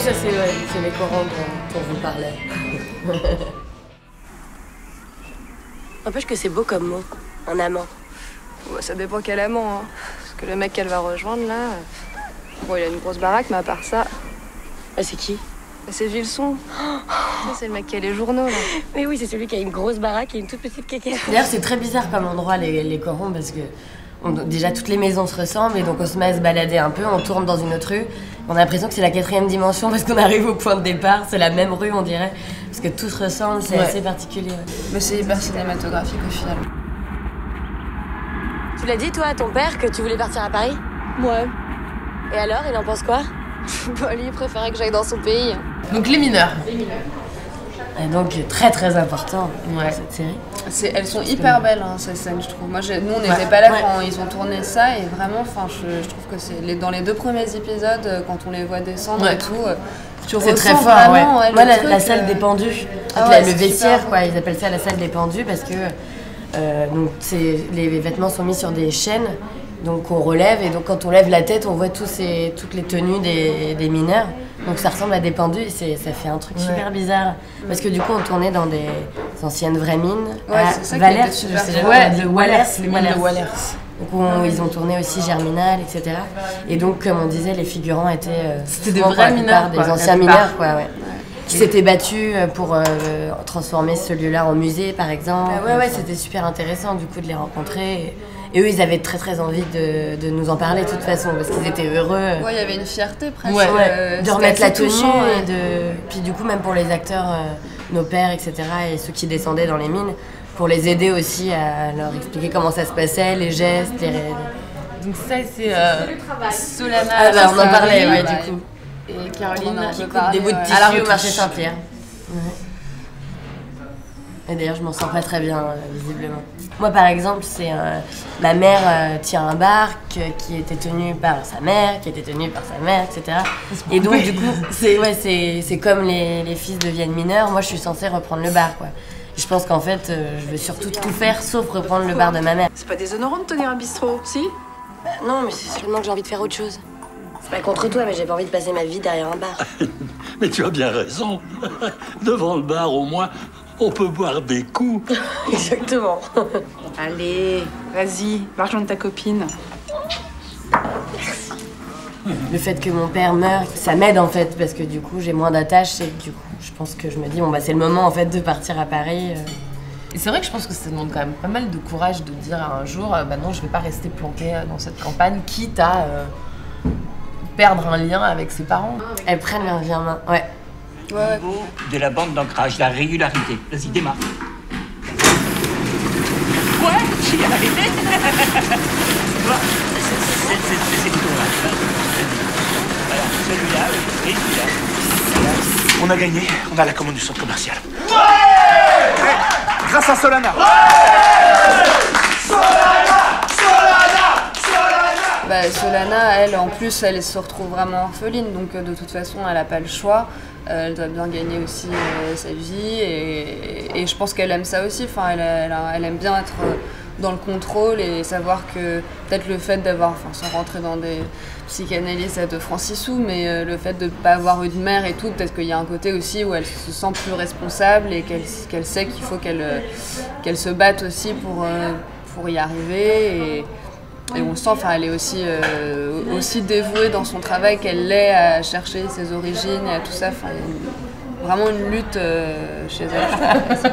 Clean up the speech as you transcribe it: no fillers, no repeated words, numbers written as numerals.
ça c'est les corons dont on vous parlait. N'empêche que c'est beau comme mot, un amant. Ouais, ça dépend quel amant, hein. Parce que le mec qu'elle va rejoindre là, bon, il a une grosse baraque, mais à part ça. Ah, c'est qui? C'est Gilson. C'est le mec qui a les journaux là. Mais oui, c'est celui qui a une grosse baraque et une toute petite quéquette. D'ailleurs, c'est très bizarre comme endroit les corons parce que déjà toutes les maisons se ressemblent et donc on se met à se balader un peu, on tourne dans une autre rue. On a l'impression que c'est la 4e dimension parce qu'on arrive au point de départ, c'est la même rue on dirait. Parce que tout se ressemble, c'est assez particulier. Mais c'est hyper cinématographique au final. Tu l'as dit toi à ton père que tu voulais partir à Paris? Ouais. Et alors, il en pense quoi? Bah, lui, il préférait que j'aille dans son pays. Donc les mineurs. Et donc très important cette série. Elles sont hyper belles hein, ces scènes je trouve. Moi, nous on n'était pas là quand ils ont tourné ça et vraiment, je trouve que c'est dans les 2 premiers épisodes quand on les voit descendre et tout. C'est très fort, vraiment, moi, la salle des pendus, le vestiaire, quoi, ils appellent ça la salle des pendus parce que donc les vêtements sont mis sur des chaînes, donc on relève et donc quand on lève la tête, on voit toutes les tenues des mineurs. Donc ça ressemble à des pendus et ça fait un truc super bizarre. Parce que du coup, on tournait dans des anciennes vraies mines. C'est ça Wallers, de Wallers, les mines de Wallers. Donc ils ont tourné aussi Germinal, etc. Et donc, comme on disait, les figurants étaient c'était des vrais mineurs, des anciens mineurs, quoi, qui s'étaient battus pour transformer ce lieu-là en musée, par exemple. C'était super intéressant du coup de les rencontrer. Et eux, ils avaient très envie de nous en parler de toute façon, parce qu'ils étaient heureux. Ouais, il y avait une fierté presque. De remettre la tenue puis du coup, même pour les acteurs, nos pères, etc. et ceux qui descendaient dans les mines, pour les aider aussi à leur expliquer comment ça se passait, les gestes, Donc ça, c'est Solana. Ah bah, on en parlait, du coup. Et Caroline qui coupe des bouts de tissu au marché Saint-Pierre. Et d'ailleurs, je m'en sens pas très bien, visiblement. Moi, par exemple, c'est ma mère tient un bar qui était tenu par sa mère, qui était tenu par sa mère, etc. Et donc, du coup, c'est comme les fils deviennent mineurs. Moi, je suis censée reprendre le bar, quoi. Et je pense qu'en fait, je veux surtout tout faire sauf reprendre le bar de ma mère. C'est pas déshonorant de tenir un bistrot, si? Non, mais c'est seulement que j'ai envie de faire autre chose. C'est pas contre toi, mais j'ai pas envie de passer ma vie derrière un bar. Mais tu as bien raison. Devant le bar, au moins, on peut boire des coups. Exactement. Allez, vas-y, va rejoindre ta copine. Le fait que mon père meure, ça m'aide en fait, parce que du coup j'ai moins d'attaches et du coup je pense que je me dis bon bah c'est le moment en fait de partir à Paris. Et c'est vrai que je pense que ça demande quand même pas mal de courage de dire un jour bah non je vais pas rester planquée dans cette campagne, quitte à perdre un lien avec ses parents. Elles prennent leur vie en main, De la bande d'ancrage, la régularité. Vas-y, démarre. Quoi? J'y ai arrivé. C'est tout là. Voilà, celui-là et celui-là. On a gagné, on a la commande du centre commercial. Ouais, grâce à Solana. Solana, elle, en plus, elle se retrouve vraiment orpheline, donc de toute façon, elle n'a pas le choix. Elle doit bien gagner aussi sa vie, et je pense qu'elle aime ça aussi. Enfin, elle aime bien être dans le contrôle et savoir que peut-être le fait d'avoir, enfin, sans rentrer dans des psychanalystes de Francisou, mais le fait de ne pas avoir eu de mère et tout, peut-être qu'il y a un côté aussi où elle se sent plus responsable et qu'elle sait qu'il faut qu'elle se batte aussi pour y arriver. Et on sent, enfin, elle est aussi dévouée dans son travail qu'elle l'est à chercher ses origines et à tout ça. Enfin, il y a vraiment une lutte chez elle.